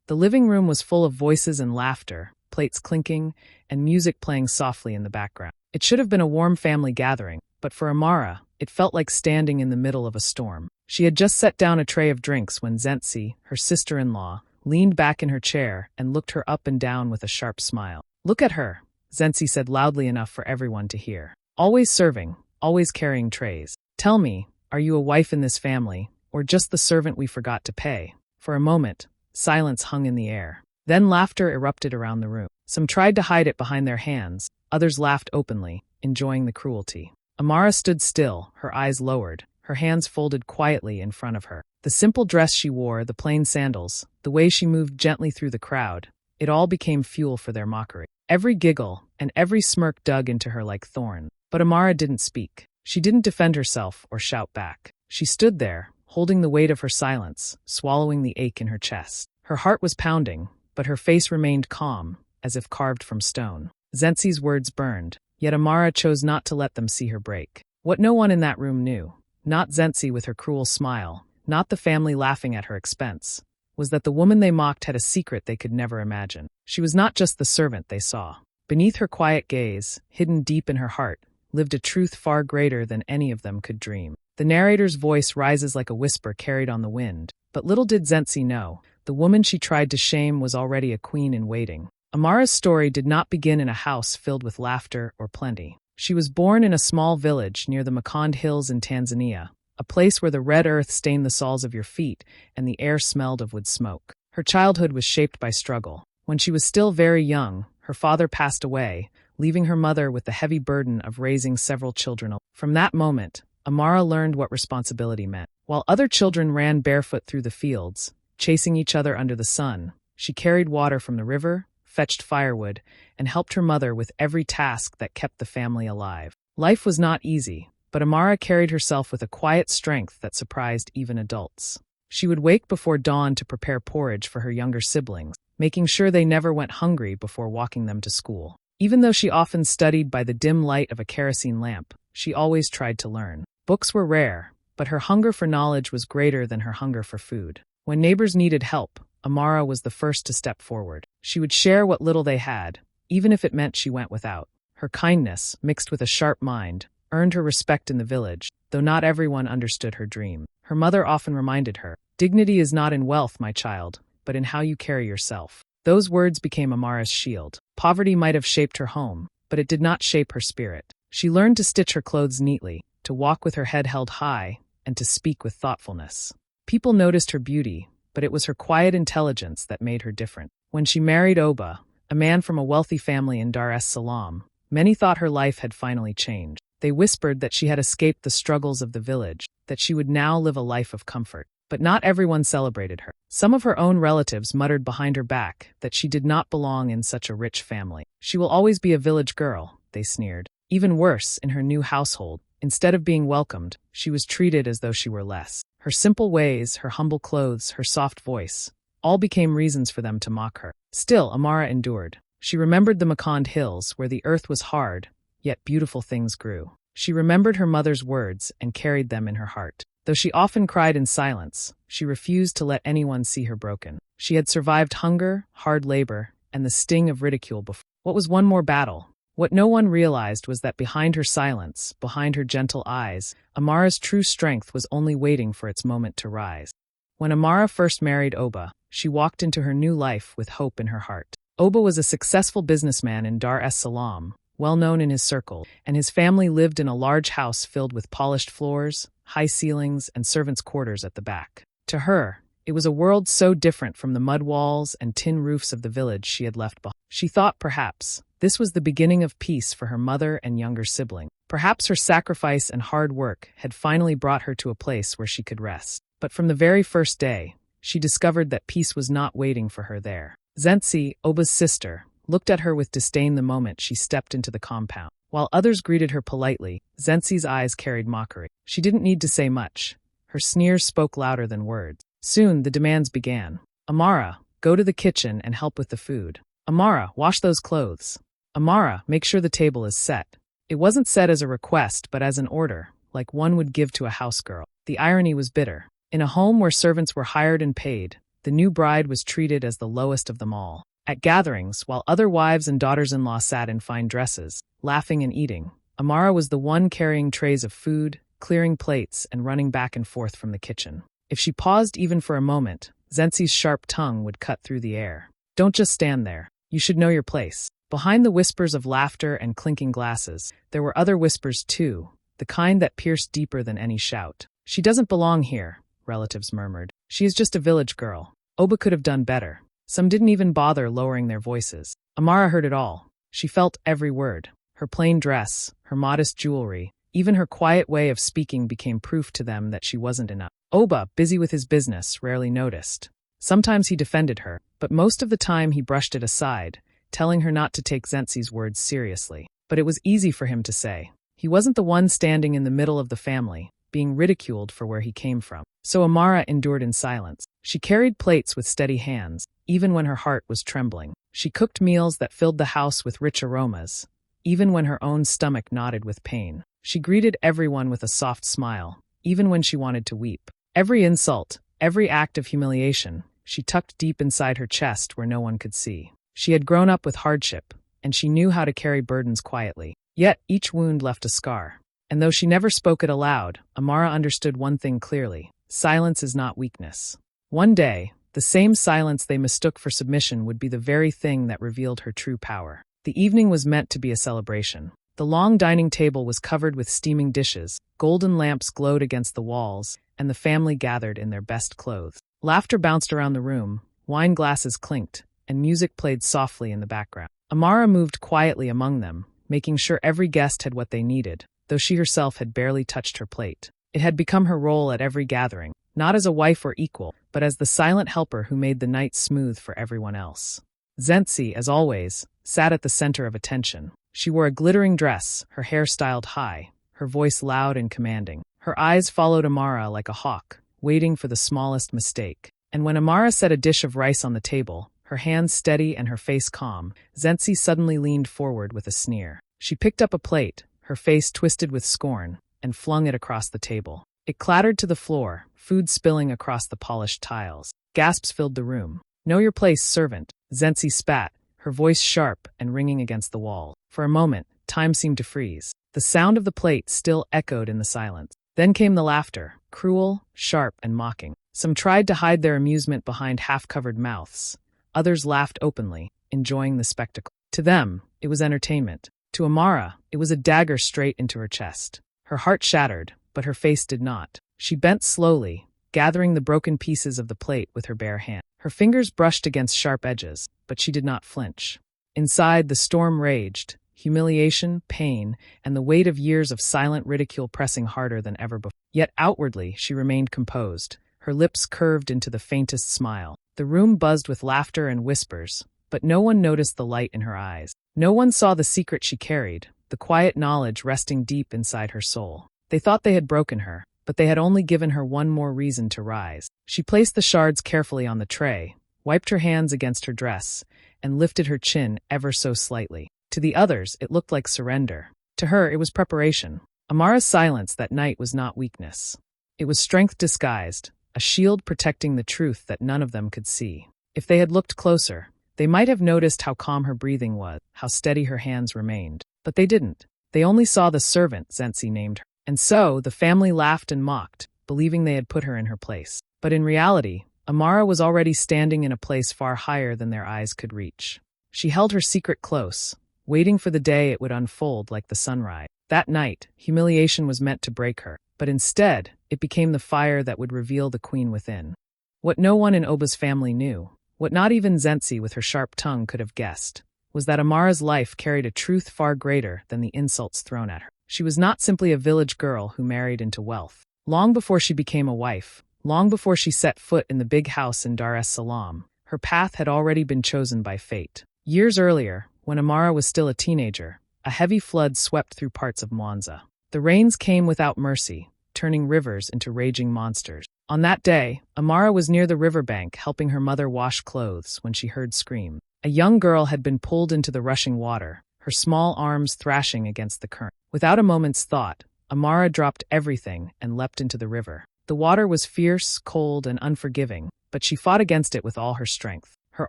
The living room was full of voices and laughter, plates clinking, and music playing softly in the background. It should have been a warm family gathering, but for Amara, it felt like standing in the middle of a storm. She had just set down a tray of drinks when Zenzi, her sister-in-law, leaned back in her chair and looked her up and down with a sharp smile. "Look at her," Zenzi said loudly enough for everyone to hear. "Always serving, always carrying trays. Tell me, are you a wife in this family, or just the servant we forgot to pay?" For a moment, silence hung in the air. Then laughter erupted around the room. Some tried to hide it behind their hands, others laughed openly, enjoying the cruelty. Amara stood still, her eyes lowered, her hands folded quietly in front of her. The simple dress she wore, the plain sandals, the way she moved gently through the crowd, it all became fuel for their mockery. Every giggle and every smirk dug into her like thorns. But Amara didn't speak. She didn't defend herself or shout back. She stood there, holding the weight of her silence, swallowing the ache in her chest. Her heart was pounding, but her face remained calm, as if carved from stone. Zenzi's words burned, yet Amara chose not to let them see her break. What no one in that room knew, not Zenzi with her cruel smile, not the family laughing at her expense, was that the woman they mocked had a secret they could never imagine. She was not just the servant they saw. Beneath her quiet gaze, hidden deep in her heart, lived a truth far greater than any of them could dream. The narrator's voice rises like a whisper carried on the wind, but little did Zenzi know, the woman she tried to shame was already a queen in waiting. Amara's story did not begin in a house filled with laughter or plenty. She was born in a small village near the Makonde Hills in Tanzania, a place where the red earth stained the soles of your feet and the air smelled of wood smoke. Her childhood was shaped by struggle. When she was still very young, her father passed away, leaving her mother with the heavy burden of raising several children. From that moment, Amara learned what responsibility meant. While other children ran barefoot through the fields, chasing each other under the sun, she carried water from the river, fetched firewood, and helped her mother with every task that kept the family alive. Life was not easy, but Amara carried herself with a quiet strength that surprised even adults. She would wake before dawn to prepare porridge for her younger siblings, making sure they never went hungry before walking them to school. Even though she often studied by the dim light of a kerosene lamp, she always tried to learn. Books were rare, but her hunger for knowledge was greater than her hunger for food. When neighbors needed help, Amara was the first to step forward. She would share what little they had, even if it meant she went without. Her kindness, mixed with a sharp mind, earned her respect in the village, though not everyone understood her dream. Her mother often reminded her, "Dignity is not in wealth, my child, but in how you carry yourself." Those words became Amara's shield. Poverty might have shaped her home, but it did not shape her spirit. She learned to stitch her clothes neatly, to walk with her head held high, and to speak with thoughtfulness. People noticed her beauty, but it was her quiet intelligence that made her different. When she married Oba, a man from a wealthy family in Dar es Salaam, many thought her life had finally changed. They whispered that she had escaped the struggles of the village, that she would now live a life of comfort. But not everyone celebrated her. Some of her own relatives muttered behind her back that she did not belong in such a rich family. "She will always be a village girl," they sneered. Even worse, in her new household, instead of being welcomed, she was treated as though she were less. Her simple ways, her humble clothes, her soft voice, all became reasons for them to mock her. Still, Amara endured. She remembered the Makonde Hills, where the earth was hard, yet beautiful things grew. She remembered her mother's words and carried them in her heart. Though she often cried in silence, she refused to let anyone see her broken. She had survived hunger, hard labor, and the sting of ridicule before. What was one more battle? What no one realized was that behind her silence, behind her gentle eyes, Amara's true strength was only waiting for its moment to rise. When Amara first married Oba, she walked into her new life with hope in her heart. Oba was a successful businessman in Dar es Salaam, well known in his circle, and his family lived in a large house filled with polished floors, high ceilings, and servants' quarters at the back. To her, it was a world so different from the mud walls and tin roofs of the village she had left behind. She thought perhaps this was the beginning of peace for her mother and younger sibling. Perhaps her sacrifice and hard work had finally brought her to a place where she could rest. But from the very first day, she discovered that peace was not waiting for her there. Zenzi, Oba's sister, looked at her with disdain the moment she stepped into the compound. While others greeted her politely, Zenzi's eyes carried mockery. She didn't need to say much. Her sneers spoke louder than words. Soon, the demands began. "Amara, go to the kitchen and help with the food. Amara, wash those clothes. Amara, make sure the table is set." It wasn't said as a request, but as an order, like one would give to a house girl. The irony was bitter. In a home where servants were hired and paid, the new bride was treated as the lowest of them all. At gatherings, while other wives and daughters-in-law sat in fine dresses, laughing and eating, Amara was the one carrying trays of food, clearing plates, and running back and forth from the kitchen. If she paused even for a moment, Zenzi's sharp tongue would cut through the air. Don't just stand there. You should know your place. Behind the whispers of laughter and clinking glasses, there were other whispers too, the kind that pierced deeper than any shout. She doesn't belong here, relatives murmured. She is just a village girl. Oba could have done better. Some didn't even bother lowering their voices. Amara heard it all. She felt every word. Her plain dress, her modest jewelry, even her quiet way of speaking became proof to them that she wasn't enough. Oba, busy with his business, rarely noticed. Sometimes he defended her, but most of the time he brushed it aside, telling her not to take Zenzi's words seriously. But it was easy for him to say. He wasn't the one standing in the middle of the family, being ridiculed for where he came from. So Amara endured in silence. She carried plates with steady hands, even when her heart was trembling. She cooked meals that filled the house with rich aromas, even when her own stomach knotted with pain. She greeted everyone with a soft smile, even when she wanted to weep. Every insult, every act of humiliation, she tucked deep inside her chest where no one could see. She had grown up with hardship, and she knew how to carry burdens quietly. Yet each wound left a scar. And though she never spoke it aloud, Amara understood one thing clearly. Silence is not weakness. One day, the same silence they mistook for submission would be the very thing that revealed her true power. The evening was meant to be a celebration. The long dining table was covered with steaming dishes, golden lamps glowed against the walls, and the family gathered in their best clothes. Laughter bounced around the room, wine glasses clinked, and music played softly in the background. Amara moved quietly among them, making sure every guest had what they needed, though she herself had barely touched her plate. It had become her role at every gathering, not as a wife or equal, but as the silent helper who made the night smooth for everyone else. Zenzi, as always, sat at the center of attention. She wore a glittering dress, her hair styled high, her voice loud and commanding. Her eyes followed Amara like a hawk, waiting for the smallest mistake. And when Amara set a dish of rice on the table, her hands steady and her face calm, Zenzi suddenly leaned forward with a sneer. She picked up a plate, her face twisted with scorn, and flung it across the table. It clattered to the floor, food spilling across the polished tiles. Gasps filled the room. "Know your place, servant," Zenzi spat, her voice sharp and ringing against the wall. For a moment, time seemed to freeze. The sound of the plate still echoed in the silence. Then came the laughter, cruel, sharp, and mocking. Some tried to hide their amusement behind half-covered mouths. Others laughed openly, enjoying the spectacle. To them, it was entertainment. To Amara, it was a dagger straight into her chest. Her heart shattered, but her face did not. She bent slowly, gathering the broken pieces of the plate with her bare hand. Her fingers brushed against sharp edges, but she did not flinch. Inside, the storm raged, humiliation, pain, and the weight of years of silent ridicule pressing harder than ever before. Yet outwardly, she remained composed, her lips curved into the faintest smile. The room buzzed with laughter and whispers, but no one noticed the light in her eyes. No one saw the secret she carried, the quiet knowledge resting deep inside her soul. They thought they had broken her, but they had only given her one more reason to rise. She placed the shards carefully on the tray, wiped her hands against her dress, and lifted her chin ever so slightly. To the others, it looked like surrender. To her, it was preparation. Amara's silence that night was not weakness. It was strength disguised, a shield protecting the truth that none of them could see. If they had looked closer, they might have noticed how calm her breathing was, how steady her hands remained. But they didn't. They only saw the servant Zenzi named her. And so, the family laughed and mocked, believing they had put her in her place. But in reality, Amara was already standing in a place far higher than their eyes could reach. She held her secret close, waiting for the day it would unfold like the sunrise. That night, humiliation was meant to break her, but instead, it became the fire that would reveal the queen within. What no one in Oba's family knew, what not even Zenzi with her sharp tongue could have guessed, was that Amara's life carried a truth far greater than the insults thrown at her. She was not simply a village girl who married into wealth. Long before she became a wife, long before she set foot in the big house in Dar es Salaam, her path had already been chosen by fate. Years earlier, when Amara was still a teenager, a heavy flood swept through parts of Mwanza. The rains came without mercy, turning rivers into raging monsters. On that day, Amara was near the riverbank helping her mother wash clothes when she heard screams. A young girl had been pulled into the rushing water, her small arms thrashing against the current. Without a moment's thought, Amara dropped everything and leapt into the river. The water was fierce, cold, and unforgiving, but but she fought against it with all her strength. Her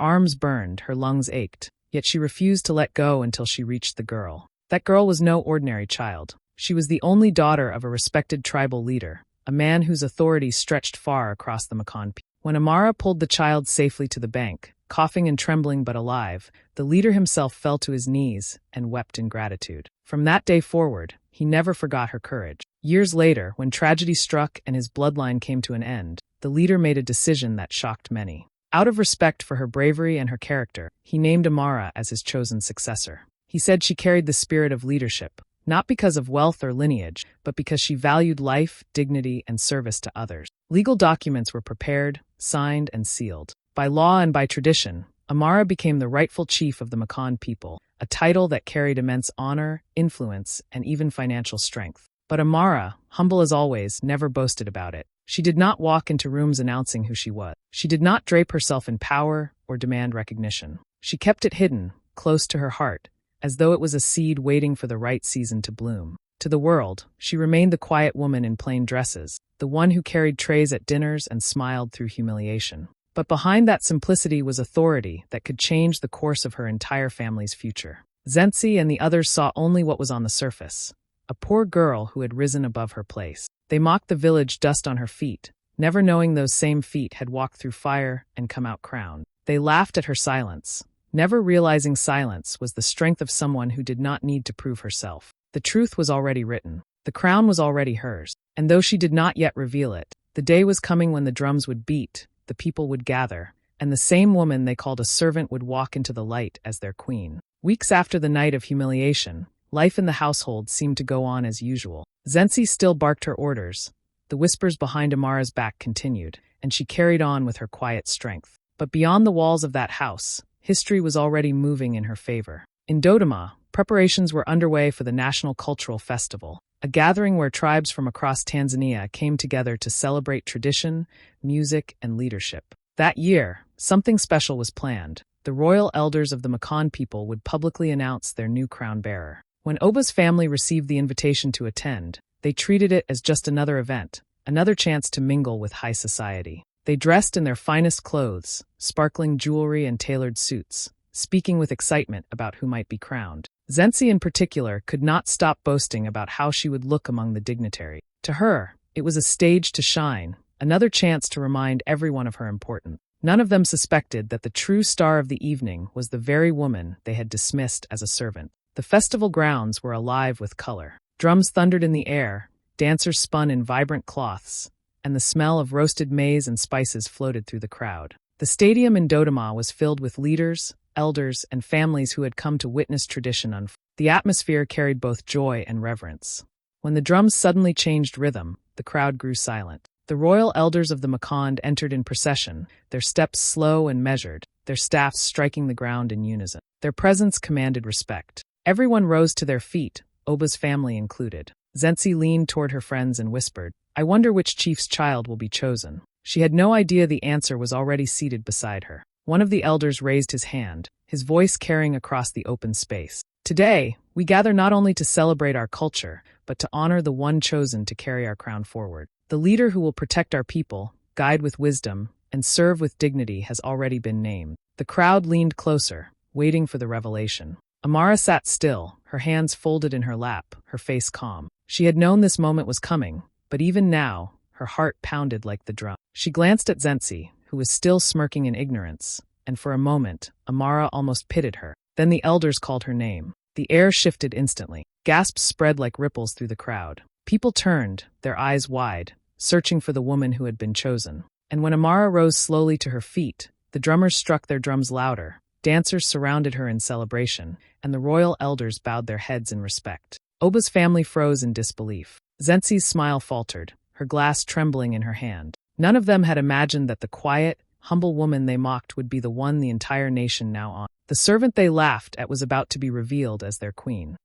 arms burned, her lungs ached, yet she refused to let go until she reached the girl. That girl was no ordinary child. She was the only daughter of a respected tribal leader, a man whose authority stretched far across the Makonde. When Amara pulled the child safely to the bank, coughing and trembling but alive, the leader himself fell to his knees and wept in gratitude. From that day forward, he never forgot her courage. Years later, when tragedy struck and his bloodline came to an end, the leader made a decision that shocked many. Out of respect for her bravery and her character, he named Amara as his chosen successor. He said she carried the spirit of leadership, not because of wealth or lineage, but because she valued life, dignity, and service to others. Legal documents were prepared, signed, and sealed. By law and by tradition, Amara became the rightful chief of the Makonde people, a title that carried immense honor, influence, and even financial strength. But Amara, humble as always, never boasted about it. She did not walk into rooms announcing who she was. She did not drape herself in power or demand recognition. She kept it hidden, close to her heart, as though it was a seed waiting for the right season to bloom. To the world, she remained the quiet woman in plain dresses, the one who carried trays at dinners and smiled through humiliation. But behind that simplicity was authority that could change the course of her entire family's future. Zenzi and the others saw only what was on the surface, a poor girl who had risen above her place. They mocked the village dust on her feet, never knowing those same feet had walked through fire and come out crowned. They laughed at her silence, never realizing silence was the strength of someone who did not need to prove herself. The truth was already written. The crown was already hers. And though she did not yet reveal it, the day was coming when the drums would beat, the people would gather, and the same woman they called a servant would walk into the light as their queen. Weeks after the night of humiliation, life in the household seemed to go on as usual. Zenzi still barked her orders. The whispers behind Amara's back continued, and she carried on with her quiet strength. But beyond the walls of that house, history was already moving in her favor. In Dodoma, preparations were underway for the National Cultural Festival, a gathering where tribes from across Tanzania came together to celebrate tradition, music, and leadership. That year, something special was planned. The royal elders of the Makonde people would publicly announce their new crown bearer. When Oba's family received the invitation to attend, they treated it as just another event, another chance to mingle with high society. They dressed in their finest clothes, sparkling jewelry and tailored suits, speaking with excitement about who might be crowned. Zenzi in particular could not stop boasting about how she would look among the dignitaries. To her, it was a stage to shine, another chance to remind everyone of her importance. None of them suspected that the true star of the evening was the very woman they had dismissed as a servant. The festival grounds were alive with color. Drums thundered in the air, dancers spun in vibrant cloths, and the smell of roasted maize and spices floated through the crowd. The stadium in Dodoma was filled with leaders, elders, and families who had come to witness tradition unfold. The atmosphere carried both joy and reverence. When the drums suddenly changed rhythm, the crowd grew silent. The royal elders of the Makonde entered in procession, their steps slow and measured, their staffs striking the ground in unison. Their presence commanded respect. Everyone rose to their feet, Oba's family included. Zenzi leaned toward her friends and whispered, "I wonder which chief's child will be chosen." She had no idea the answer was already seated beside her. One of the elders raised his hand, his voice carrying across the open space. "Today, we gather not only to celebrate our culture, but to honor the one chosen to carry our crown forward. The leader who will protect our people, guide with wisdom, and serve with dignity has already been named." The crowd leaned closer, waiting for the revelation. Amara sat still, her hands folded in her lap, her face calm. She had known this moment was coming, but even now, her heart pounded like the drum. She glanced at Zenzi, who was still smirking in ignorance, and for a moment, Amara almost pitied her. Then the elders called her name. The air shifted instantly. Gasps spread like ripples through the crowd. People turned, their eyes wide, searching for the woman who had been chosen. And when Amara rose slowly to her feet, the drummers struck their drums louder. Dancers surrounded her in celebration, and the royal elders bowed their heads in respect. Oba's family froze in disbelief. Zenzi's smile faltered, her glass trembling in her hand. None of them had imagined that the quiet, humble woman they mocked would be the one the entire nation now honored. The servant they laughed at was about to be revealed as their queen.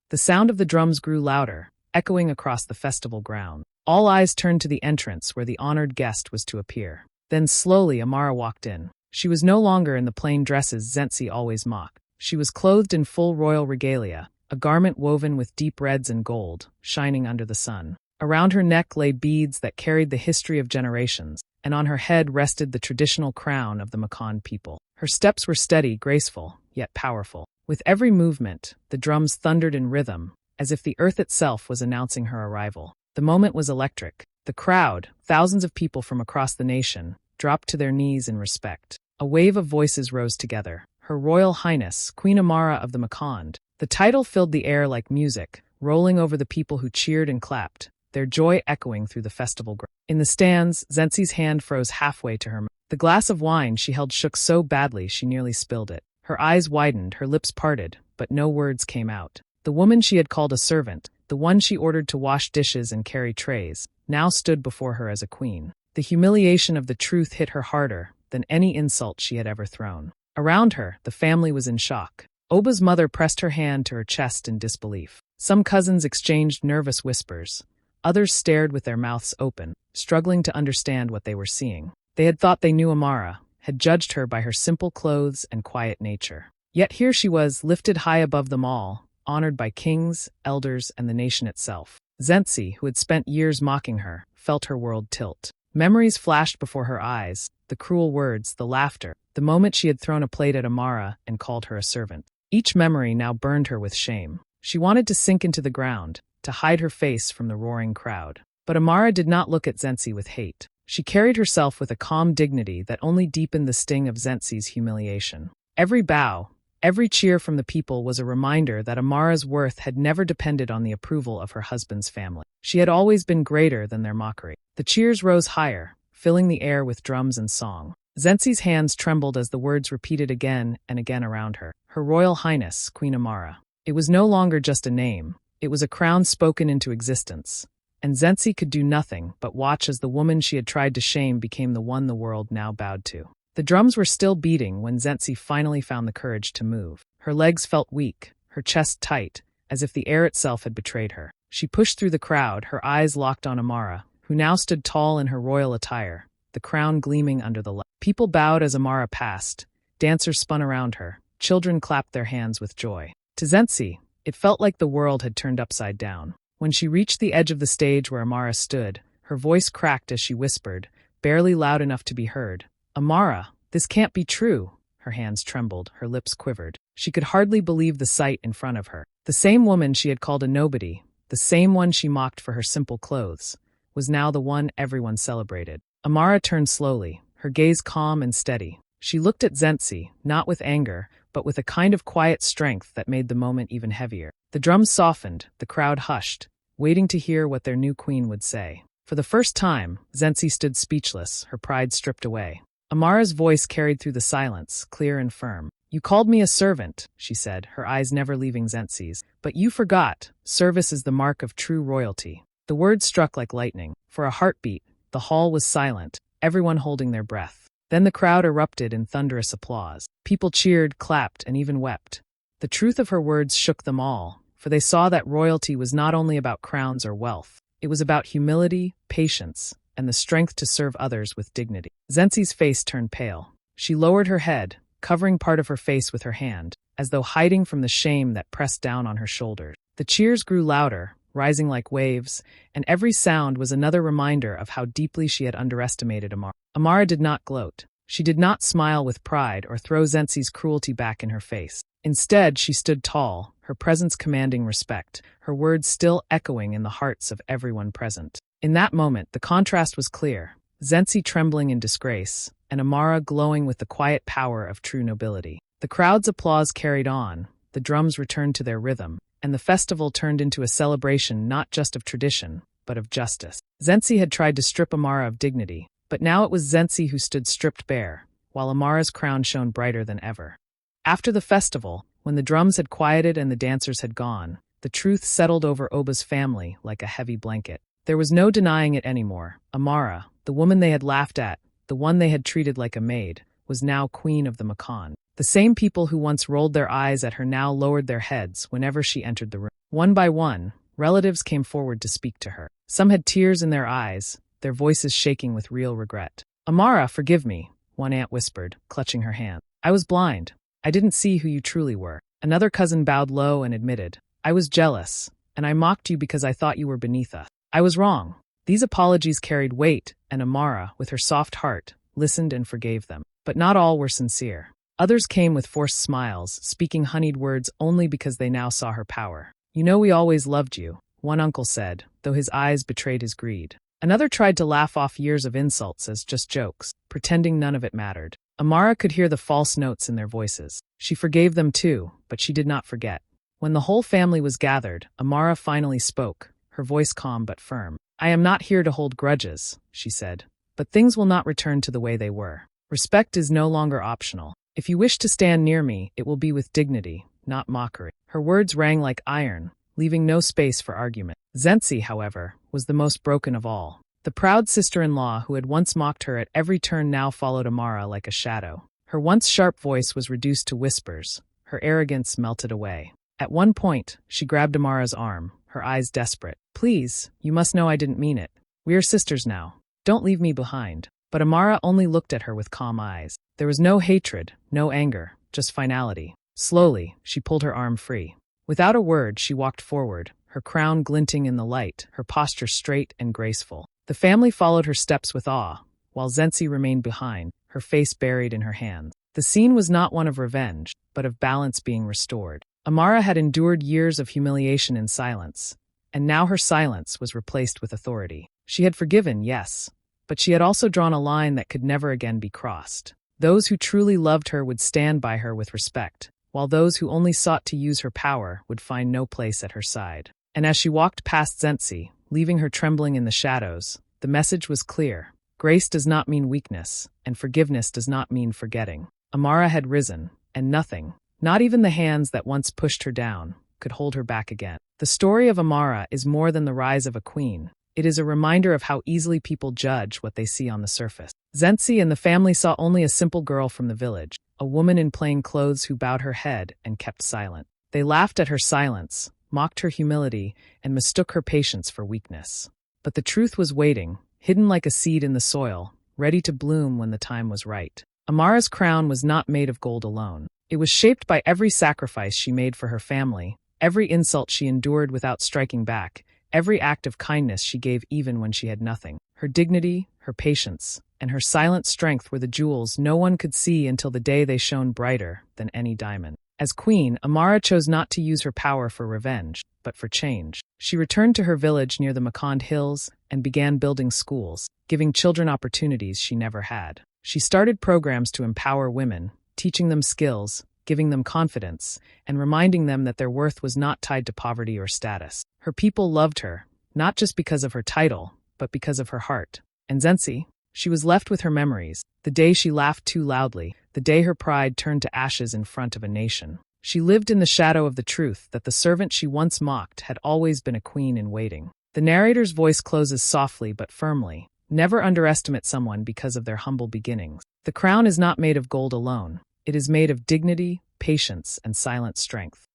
The sound of the drums grew louder, echoing across the festival ground. All eyes turned to the entrance where the honored guest was to appear. Then slowly Amara walked in. She was no longer in the plain dresses Zenzi always mocked. She was clothed in full royal regalia, a garment woven with deep reds and gold, shining under the sun. Around her neck lay beads that carried the history of generations, and on her head rested the traditional crown of the Makonde people. Her steps were steady, graceful, yet powerful. With every movement, the drums thundered in rhythm, as if the earth itself was announcing her arrival. The moment was electric. The crowd, thousands of people from across the nation, dropped to their knees in respect. A wave of voices rose together. Her Royal Highness, Queen Amara of the Makonde. The title filled the air like music, rolling over the people who cheered and clapped, their joy echoing through the festival ground. In the stands, Zenzi's hand froze halfway to her mouth. The glass of wine she held shook so badly she nearly spilled it. Her eyes widened, her lips parted, but no words came out. The woman she had called a servant, the one she ordered to wash dishes and carry trays, now stood before her as a queen. The humiliation of the truth hit her harder than any insult she had ever thrown. Around her, the family was in shock. Oba's mother pressed her hand to her chest in disbelief. Some cousins exchanged nervous whispers. Others stared with their mouths open, struggling to understand what they were seeing. They had thought they knew Amara, had judged her by her simple clothes and quiet nature. Yet here she was, lifted high above them all, honored by kings, elders, and the nation itself. Zenzi, who had spent years mocking her, felt her world tilt. Memories flashed before her eyes, the cruel words, the laughter, the moment she had thrown a plate at Amara and called her a servant. Each memory now burned her with shame. She wanted to sink into the ground, to hide her face from the roaring crowd. But Amara did not look at Zenzi with hate. She carried herself with a calm dignity that only deepened the sting of Zenzi's humiliation. Every bow, every cheer from the people was a reminder that Amara's worth had never depended on the approval of her husband's family. She had always been greater than their mockery. The cheers rose higher, filling the air with drums and song. Zenzi's hands trembled as the words repeated again and again around her. Her Royal Highness, Queen Amara. It was no longer just a name. It was a crown spoken into existence. And Zenzi could do nothing but watch as the woman she had tried to shame became the one the world now bowed to. The drums were still beating when Zenzi finally found the courage to move. Her legs felt weak, her chest tight, as if the air itself had betrayed her. She pushed through the crowd, her eyes locked on Amara, who now stood tall in her royal attire, the crown gleaming under the light. People bowed as Amara passed. Dancers spun around her. Children clapped their hands with joy. To Zenzi, it felt like the world had turned upside down. When she reached the edge of the stage where Amara stood, her voice cracked as she whispered, barely loud enough to be heard. "Amara, this can't be true." Her hands trembled, her lips quivered. She could hardly believe the sight in front of her. The same woman she had called a nobody, the same one she mocked for her simple clothes, was now the one everyone celebrated. Amara turned slowly, her gaze calm and steady. She looked at Zenzi, not with anger, but with a kind of quiet strength that made the moment even heavier. The drums softened, the crowd hushed, waiting to hear what their new queen would say. For the first time, Zenzi stood speechless, her pride stripped away. Amara's voice carried through the silence, clear and firm. "You called me a servant," she said, her eyes never leaving Zenzi's. "But you forgot, service is the mark of true royalty." The words struck like lightning. For a heartbeat, the hall was silent, everyone holding their breath. Then the crowd erupted in thunderous applause. People cheered, clapped, and even wept. The truth of her words shook them all, for they saw that royalty was not only about crowns or wealth. It was about humility, patience, and the strength to serve others with dignity. Zenzi's face turned pale. She lowered her head, covering part of her face with her hand, as though hiding from the shame that pressed down on her shoulders. The cheers grew louder, rising like waves, and every sound was another reminder of how deeply she had underestimated Amara. Amara did not gloat. She did not smile with pride or throw Zenzi's cruelty back in her face. Instead, she stood tall, her presence commanding respect, her words still echoing in the hearts of everyone present. In that moment, the contrast was clear. Zenzi trembling in disgrace, and Amara glowing with the quiet power of true nobility. The crowd's applause carried on, the drums returned to their rhythm, and the festival turned into a celebration not just of tradition, but of justice. Zenzi had tried to strip Amara of dignity, but now it was Zenzi who stood stripped bare, while Amara's crown shone brighter than ever. After the festival, when the drums had quieted and the dancers had gone, the truth settled over Oba's family like a heavy blanket. There was no denying it anymore. Amara, the woman they had laughed at, the one they had treated like a maid, was now queen of the Makonde. The same people who once rolled their eyes at her now lowered their heads whenever she entered the room. One by one, relatives came forward to speak to her. Some had tears in their eyes, their voices shaking with real regret. "Amara, forgive me," one aunt whispered, clutching her hand. "I was blind. I didn't see who you truly were." Another cousin bowed low and admitted, "I was jealous, and I mocked you because I thought you were beneath us. I was wrong." These apologies carried weight, and Amara, with her soft heart, listened and forgave them. But not all were sincere. Others came with forced smiles, speaking honeyed words only because they now saw her power. "You know we always loved you," one uncle said, though his eyes betrayed his greed. Another tried to laugh off years of insults as just jokes, pretending none of it mattered. Amara could hear the false notes in their voices. She forgave them too, but she did not forget. When the whole family was gathered, Amara finally spoke, her voice calm but firm. "I am not here to hold grudges," she said, "but things will not return to the way they were. Respect is no longer optional. If you wish to stand near me, it will be with dignity, not mockery." Her words rang like iron, leaving no space for argument. Zenzi, however, was the most broken of all. The proud sister-in-law who had once mocked her at every turn now followed Amara like a shadow. Her once sharp voice was reduced to whispers. Her arrogance melted away. At one point, she grabbed Amara's arm, her eyes desperate. "Please, you must know I didn't mean it. We are sisters now. Don't leave me behind." But Amara only looked at her with calm eyes. There was no hatred, no anger, just finality. Slowly, she pulled her arm free. Without a word, she walked forward, her crown glinting in the light, her posture straight and graceful. The family followed her steps with awe, while Zenzi remained behind, her face buried in her hands. The scene was not one of revenge, but of balance being restored. Amara had endured years of humiliation in silence, and now her silence was replaced with authority. She had forgiven, yes, but she had also drawn a line that could never again be crossed. Those who truly loved her would stand by her with respect, while those who only sought to use her power would find no place at her side. And as she walked past Zenzi, leaving her trembling in the shadows, the message was clear. Grace does not mean weakness, and forgiveness does not mean forgetting. Amara had risen, and nothing, not even the hands that once pushed her down, could hold her back again. The story of Amara is more than the rise of a queen. It is a reminder of how easily people judge what they see on the surface. Zenzi and the family saw only a simple girl from the village, a woman in plain clothes who bowed her head and kept silent. They laughed at her silence, mocked her humility, and mistook her patience for weakness. But the truth was waiting, hidden like a seed in the soil, ready to bloom when the time was right. Amara's crown was not made of gold alone. It was shaped by every sacrifice she made for her family, every insult she endured without striking back, every act of kindness she gave even when she had nothing. Her dignity, her patience, and her silent strength were the jewels no one could see until the day they shone brighter than any diamond. As queen, Amara chose not to use her power for revenge, but for change. She returned to her village near the Makonde Hills and began building schools, giving children opportunities she never had. She started programs to empower women, teaching them skills, giving them confidence, and reminding them that their worth was not tied to poverty or status. Her people loved her, not just because of her title, but because of her heart. And Zenzi? She was left with her memories, the day she laughed too loudly, the day her pride turned to ashes in front of a nation. She lived in the shadow of the truth that the servant she once mocked had always been a queen in waiting. The narrator's voice closes softly but firmly. Never underestimate someone because of their humble beginnings. The crown is not made of gold alone. It is made of dignity, patience, and silent strength.